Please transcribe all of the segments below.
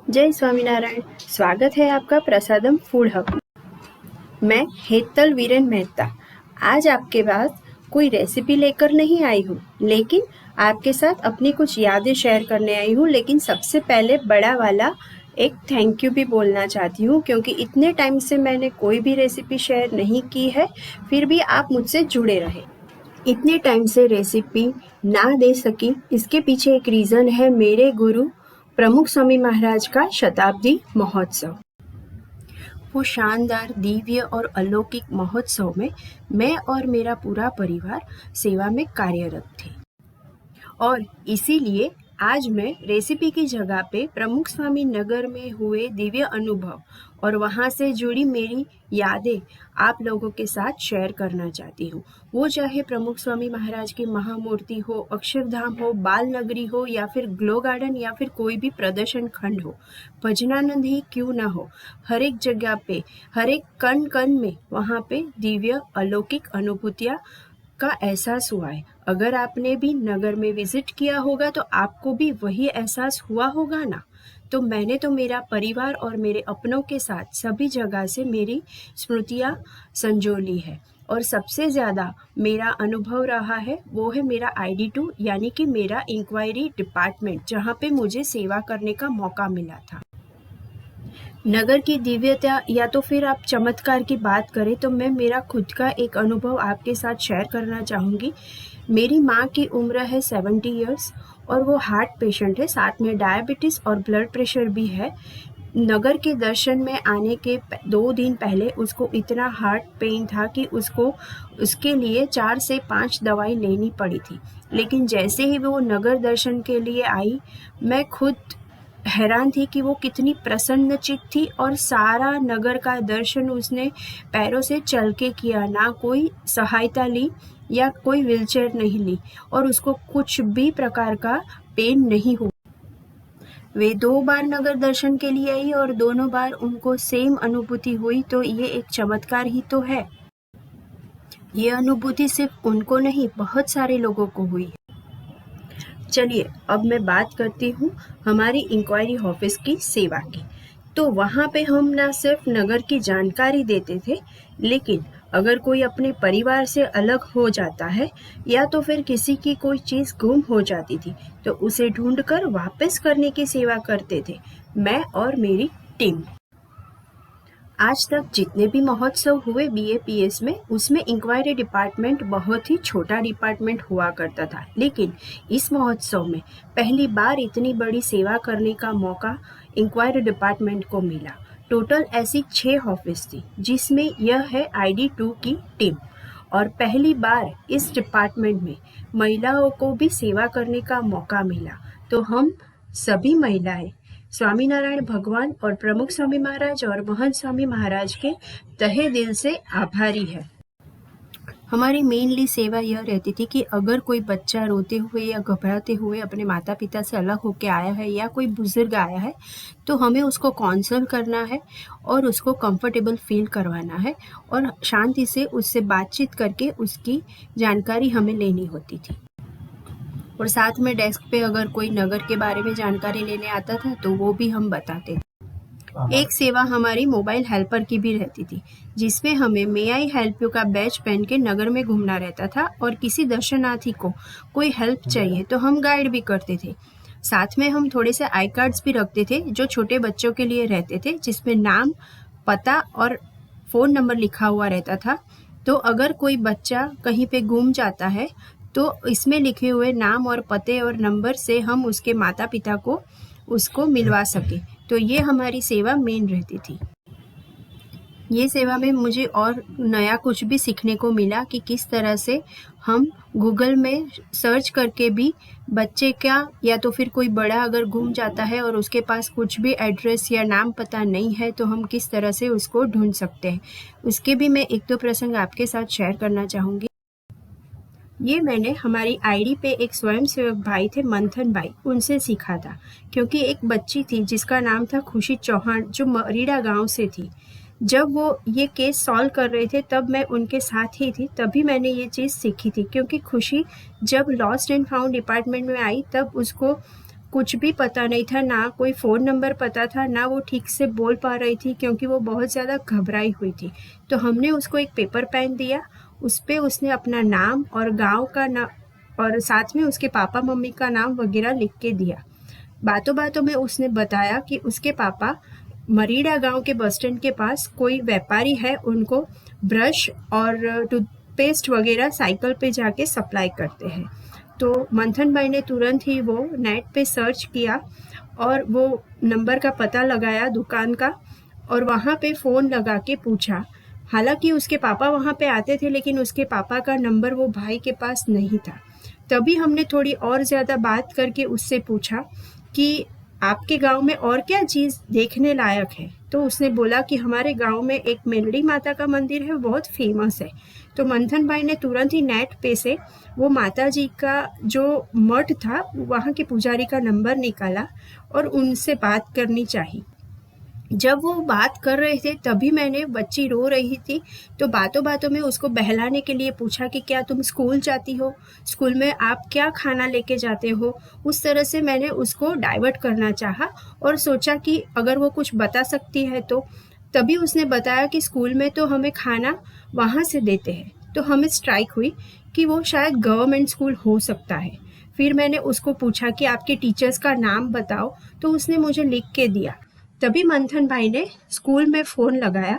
जय स्वामीनारायण। स्वागत है आपका प्रसादम फूड हब। मैं हेतल वीरेन मेहता आज आपके पास कोई रेसिपी लेकर नहीं आई हूँ, लेकिन आपके साथ अपनी कुछ यादें शेयर करने आई हूँ। लेकिन सबसे पहले बड़ा वाला एक थैंक यू भी बोलना चाहती हूँ, क्योंकि इतने टाइम से मैंने कोई भी रेसिपी शेयर नहीं की है, फिर भी आप मुझसे जुड़े रहे। इतने टाइम से रेसिपी ना दे सकी, इसके पीछे एक रीज़न है मेरे गुरु प्रमुख स्वामी महाराज का शताब्दी महोत्सव। वो शानदार, दिव्य और अलौकिक महोत्सव में मैं और मेरा पूरा परिवार सेवा में कार्यरत थे, और इसीलिए आज मैं रेसिपी की जगह पे प्रमुख स्वामी नगर में हुए दिव्य अनुभव और वहाँ से जुड़ी मेरी यादें आप लोगों के साथ शेयर करना चाहती हूँ। वो चाहे प्रमुख स्वामी महाराज की महामूर्ति हो, अक्षरधाम हो, बाल नगरी हो, या फिर ग्लो गार्डन, या फिर कोई भी प्रदर्शन खंड हो, भजनानंद ही क्यों ना हो, हर एक जगह पे, हर एक कण कण में वहाँ पे दिव्य अलौकिक अनुभूतियाँ का एहसास हुआ है। अगर आपने भी नगर में विजिट किया होगा तो आपको भी वही एहसास हुआ होगा ना। तो मैंने तो मेरा परिवार और मेरे अपनों के साथ सभी जगह से मेरी स्मृतियाँ संजोली है, और सबसे ज़्यादा मेरा अनुभव रहा है वो है मेरा ID2, यानी कि मेरा इंक्वायरी डिपार्टमेंट, जहाँ पे मुझे सेवा करने का मौका मिला था। नगर की दिव्यता या तो फिर आप चमत्कार की बात करें, तो मैं मेरा खुद का एक अनुभव आपके साथ शेयर करना चाहूँगी। मेरी माँ की उम्र है 70 इयर्स और वो हार्ट पेशेंट है, साथ में डायबिटीज़ और ब्लड प्रेशर भी है। नगर के दर्शन में आने के 2 दिन पहले उसको इतना हार्ट पेन था कि उसको उसके लिए 4 से 5 दवाई लेनी पड़ी थी। लेकिन जैसे ही वो नगर दर्शन के लिए आई, मैं खुद हैरान थी कि वो कितनी प्रसन्नचित्त थी, और सारा नगर का दर्शन उसने पैरों से चल के किया, ना कोई सहायता ली या कोई व्हीलचेयर नहीं ली, और उसको कुछ भी प्रकार का पेन नहीं हुआ। वे 2 बार नगर दर्शन के लिए आई और दोनों बार उनको सेम अनुभूति हुई, तो ये एक चमत्कार ही तो है। ये अनुभूति सिर्फ उनको नहीं, बहुत सारे लोगों को हुई। चलिए अब मैं बात करती हूँ हमारी इंक्वायरी ऑफिस की सेवा की। तो वहाँ पे हम ना सिर्फ नगर की जानकारी देते थे, लेकिन अगर कोई अपने परिवार से अलग हो जाता है या तो फिर किसी की कोई चीज़ गुम हो जाती थी, तो उसे ढूंढकर वापस करने की सेवा करते थे मैं और मेरी टीम। आज तक जितने भी महोत्सव हुए BAPS में, उसमें इंक्वायरी डिपार्टमेंट बहुत ही छोटा डिपार्टमेंट हुआ करता था, लेकिन इस महोत्सव में पहली बार इतनी बड़ी सेवा करने का मौका इंक्वायरी डिपार्टमेंट को मिला। टोटल ऐसी 6 ऑफिस थी, जिसमें यह है ID2 की टीम, और पहली बार इस डिपार्टमेंट में महिलाओं को भी सेवा करने का मौका मिला। तो हम सभी महिलाएं स्वामीनारायण भगवान और प्रमुख स्वामी महाराज और महंत स्वामी महाराज के तहे दिल से आभारी है। हमारी मेनली सेवा यह रहती थी कि अगर कोई बच्चा रोते हुए या घबराते हुए अपने माता पिता से अलग होकर आया है, या कोई बुजुर्ग आया है, तो हमें उसको कॉन्सर्न करना है और उसको कंफर्टेबल फील करवाना है, और शांति से उससे बातचीत करके उसकी जानकारी हमें लेनी होती थी। और साथ में डेस्क पे अगर कोई नगर के बारे में जानकारी लेने आता था तो वो भी हम बताते थे। एक सेवा हमारी मोबाइल हेल्पर की भी रहती थी, जिसमें हमें मे आई हेल्प यू का बैच पहन के नगर में घूमना रहता था, और किसी दर्शनार्थी को कोई हेल्प चाहिए तो हम गाइड भी करते थे। साथ में हम थोड़े से आई कार्ड्स भी रखते थे जो छोटे बच्चों के लिए रहते थे, जिसमें नाम, पता और फ़ोन नंबर लिखा हुआ रहता था। तो अगर कोई बच्चा कहीं पे गुम जाता है तो इसमें लिखे हुए नाम और पते और नंबर से हम उसके माता पिता को उसको मिलवा सके। तो ये हमारी सेवा मेन रहती थी। ये सेवा में मुझे और नया कुछ भी सीखने को मिला कि किस तरह से हम गूगल में सर्च करके भी बच्चे का या तो फिर कोई बड़ा अगर गुम जाता है और उसके पास कुछ भी एड्रेस या नाम पता नहीं है, तो हम किस तरह से उसको ढूंढ सकते हैं। उसके भी मैं 1-2 प्रसंग आपके साथ शेयर करना चाहूँगी। ये मैंने हमारी ID पे एक स्वयंसेवक भाई थे, मंथन भाई, उनसे सीखा था। क्योंकि एक बच्ची थी जिसका नाम था खुशी चौहान, जो मरीड़ा गांव से थी। जब वो ये केस सॉल्व कर रहे थे तब मैं उनके साथ ही थी, तभी मैंने ये चीज़ सीखी थी। क्योंकि खुशी जब लॉस्ट एंड फाउंड डिपार्टमेंट में आई तब उसको कुछ भी पता नहीं था, ना कोई फ़ोन नंबर पता था, ना वो ठीक से बोल पा रही थी क्योंकि वो बहुत ज़्यादा घबराई हुई थी। तो हमने उसको एक पेपर पेन दिया, उस पे उसने अपना नाम और गाँव का और साथ में उसके पापा मम्मी का नाम वगैरह लिख के दिया। बातों बातों में उसने बताया कि उसके पापा मरीडा गांव के बस स्टैंड के पास कोई व्यापारी है, उनको ब्रश और टूथपेस्ट वगैरह साइकिल पे जाके सप्लाई करते हैं। तो मंथन भाई ने तुरंत ही वो नेट पे सर्च किया और वो नंबर का पता लगाया दुकान का, और वहाँ पे फ़ोन लगा के पूछा। हालांकि उसके पापा वहाँ पे आते थे, लेकिन उसके पापा का नंबर वो भाई के पास नहीं था। तभी हमने थोड़ी और ज़्यादा बात करके उससे पूछा कि आपके गांव में और क्या चीज़ देखने लायक है। तो उसने बोला कि हमारे गांव में एक मेलड़ी माता का मंदिर है, बहुत फेमस है। तो मंथन भाई ने तुरंत ही नेट पे से वो माता जी का जो मठ था वहाँ के पुजारी का नंबर निकाला और उनसे बात करनी चाहिए। जब वो बात कर रहे थे तभी मैंने, बच्ची रो रही थी, तो बातों बातों में उसको बहलाने के लिए पूछा कि क्या तुम स्कूल जाती हो, स्कूल में आप क्या खाना लेके जाते हो। उस तरह से मैंने उसको डाइवर्ट करना चाहा और सोचा कि अगर वो कुछ बता सकती है तो। तभी उसने बताया कि स्कूल में तो हमें खाना वहाँ से देते हैं। तो हमें स्ट्राइक हुई कि वो शायद गवर्नमेंट स्कूल हो सकता है। फिर मैंने उसको पूछा कि आपके टीचर्स का नाम बताओ, तो उसने मुझे लिख के दिया। तभी मंथन भाई ने स्कूल में फ़ोन लगाया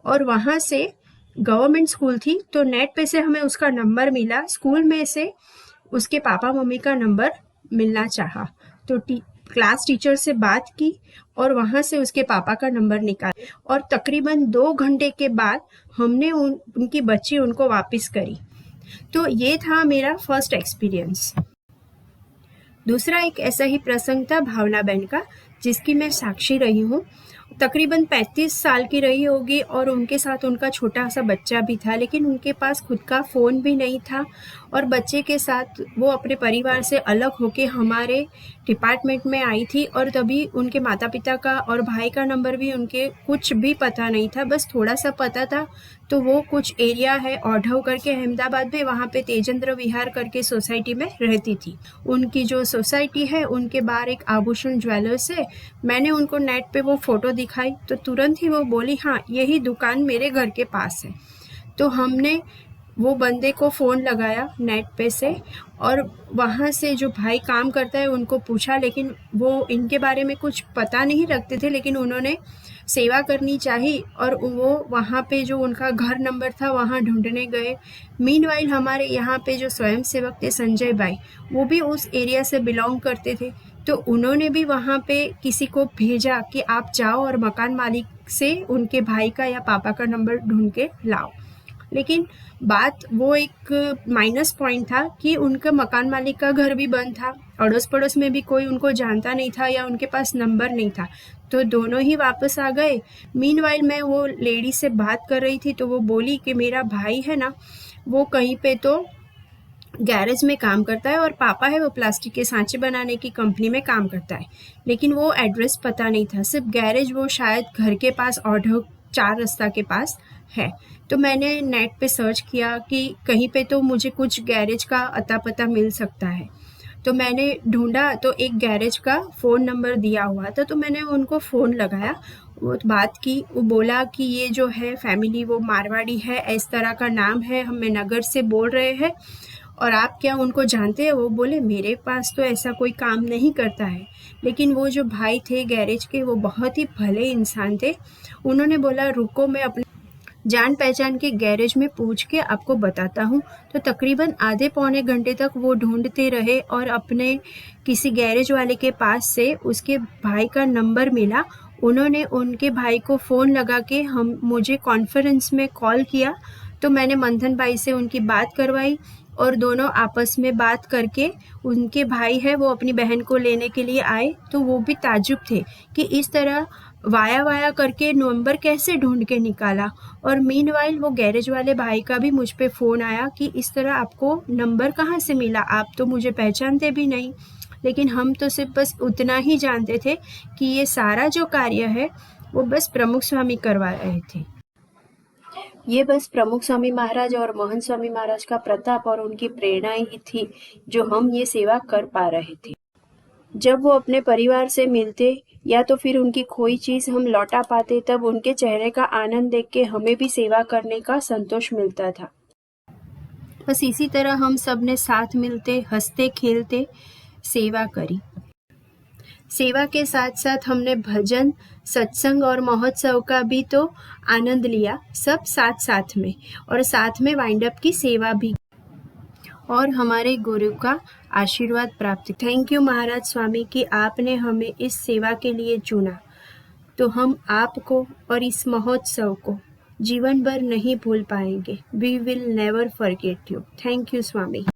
और वहाँ से, गवर्नमेंट स्कूल थी तो नेट पे से हमें उसका नंबर मिला, स्कूल में से उसके पापा मम्मी का नंबर मिलना चाहा। तो क्लास टीचर से बात की और वहाँ से उसके पापा का नंबर निकाला और तकरीबन 2 घंटे के बाद हमने उनकी बच्ची उनको वापस करी। तो ये था मेरा फर्स्ट एक्सपीरियंस। दूसरा एक ऐसा ही प्रसंग था भावना बहन का, जिसकी मैं साक्षी रही हूँ। तकरीबन 35 साल की रही होगी और उनके साथ उनका छोटा सा बच्चा भी था, लेकिन उनके पास खुद का फ़ोन भी नहीं था और बच्चे के साथ वो अपने परिवार से अलग होके हमारे डिपार्टमेंट में आई थी। और तभी उनके माता पिता का और भाई का नंबर भी उनके कुछ भी पता नहीं था, बस थोड़ा सा पता था। तो वो कुछ एरिया है औढव करके अहमदाबाद में, वहाँ पे तेजेंद्र विहार करके सोसाइटी में रहती थी। उनकी जो सोसाइटी है उनके बाहर एक आभूषण ज्वेलर्स है। मैंने उनको नेट पे वो फ़ोटो दिखाई तो तुरंत ही वो बोली, हाँ यही दुकान मेरे घर के पास है। तो हमने वो बंदे को फ़ोन लगाया नेट पे से और वहाँ से जो भाई काम करता है उनको पूछा, लेकिन वो इनके बारे में कुछ पता नहीं रखते थे, लेकिन उन्होंने सेवा करनी चाहिए और वो वहाँ पे जो उनका घर नंबर था वहाँ ढूंढने गए। मीनवाइल हमारे यहाँ पे जो स्वयं सेवक थे संजय भाई, वो भी उस एरिया से बिलोंग करते थे। तो उन्होंने भी वहाँ पे किसी को भेजा कि आप जाओ और मकान मालिक से उनके भाई का या पापा का नंबर ढूंढ के लाओ। लेकिन बात वो एक माइनस पॉइंट था कि उनका मकान मालिक का घर भी बंद था, अड़ोस पड़ोस में भी कोई उनको जानता नहीं था या उनके पास नंबर नहीं था। तो दोनों ही वापस आ गए। मीनवाइल मैं वो लेडी से बात कर रही थी तो वो बोली कि मेरा भाई है ना, वो कहीं पे तो गैरेज में काम करता है और पापा है वो प्लास्टिक के सांचे बनाने की कंपनी में काम करता है। लेकिन वो एड्रेस पता नहीं था, सिर्फ गैरेज वो शायद घर के पास ऑर्डर 4 रास्ता के पास है। तो मैंने नेट पे सर्च किया कि कहीं पे तो मुझे कुछ गैरेज का अता पता मिल सकता है। तो मैंने ढूंढा तो एक गैरेज का फ़ोन नंबर दिया हुआ था, तो मैंने उनको फ़ोन लगाया, वो बात की। वो बोला कि ये जो है फैमिली वो मारवाड़ी है, इस तरह का नाम है, हम नगर से बोल रहे हैं और आप क्या उनको जानते हैं। वो बोले मेरे पास तो ऐसा कोई काम नहीं करता है। लेकिन वो जो भाई थे गैरेज के वो बहुत ही भले इंसान थे। उन्होंने बोला रुको मैं अपने जान पहचान के गैरेज में पूछ के आपको बताता हूँ। तो तकरीबन आधे पौने घंटे तक वो ढूंढते रहे और अपने किसी गैरेज वाले के पास से उसके भाई का नंबर मिला। उन्होंने उनके भाई को फ़ोन लगा के मुझे कॉन्फ्रेंस में कॉल किया। तो मैंने मंथन भाई से उनकी बात करवाई और दोनों आपस में बात करके, उनके भाई है वो अपनी बहन को लेने के लिए आए। तो वो भी ताज्जुब थे कि इस तरह वाया वाया करके नंबर कैसे ढूंढ के निकाला। और मीनवाइल वो गैरेज वाले भाई का भी मुझ पे फ़ोन आया कि इस तरह आपको नंबर कहाँ से मिला, आप तो मुझे पहचानते भी नहीं। लेकिन हम तो सिर्फ बस उतना ही जानते थे कि ये सारा जो कार्य है वो बस प्रमुख स्वामी करवा रहे थे। ये बस प्रमुख स्वामी महाराज और मोहन स्वामी महाराज का प्रताप और उनकी प्रेरणा ही थी जो हम ये सेवा कर पा रहे थे। जब वो अपने परिवार से मिलते या तो फिर उनकी खोई चीज हम लौटा पाते, तब उनके चेहरे का आनंद देख के हमें भी सेवा करने का संतोष मिलता था। बस इसी तरह हम सब ने साथ मिलते, हंसते खेलते सेवा करी। सेवा के साथ साथ हमने भजन, सत्संग और महोत्सव का भी तो आनंद लिया, सब साथ साथ में, और साथ में वाइंड अप की सेवा भी और हमारे गुरु का आशीर्वाद प्राप्त। थैंक यू महाराज स्वामी कि आपने हमें इस सेवा के लिए चुना। तो हम आपको और इस महोत्सव को जीवन भर नहीं भूल पाएंगे। We will never forget you. Thank you Swami.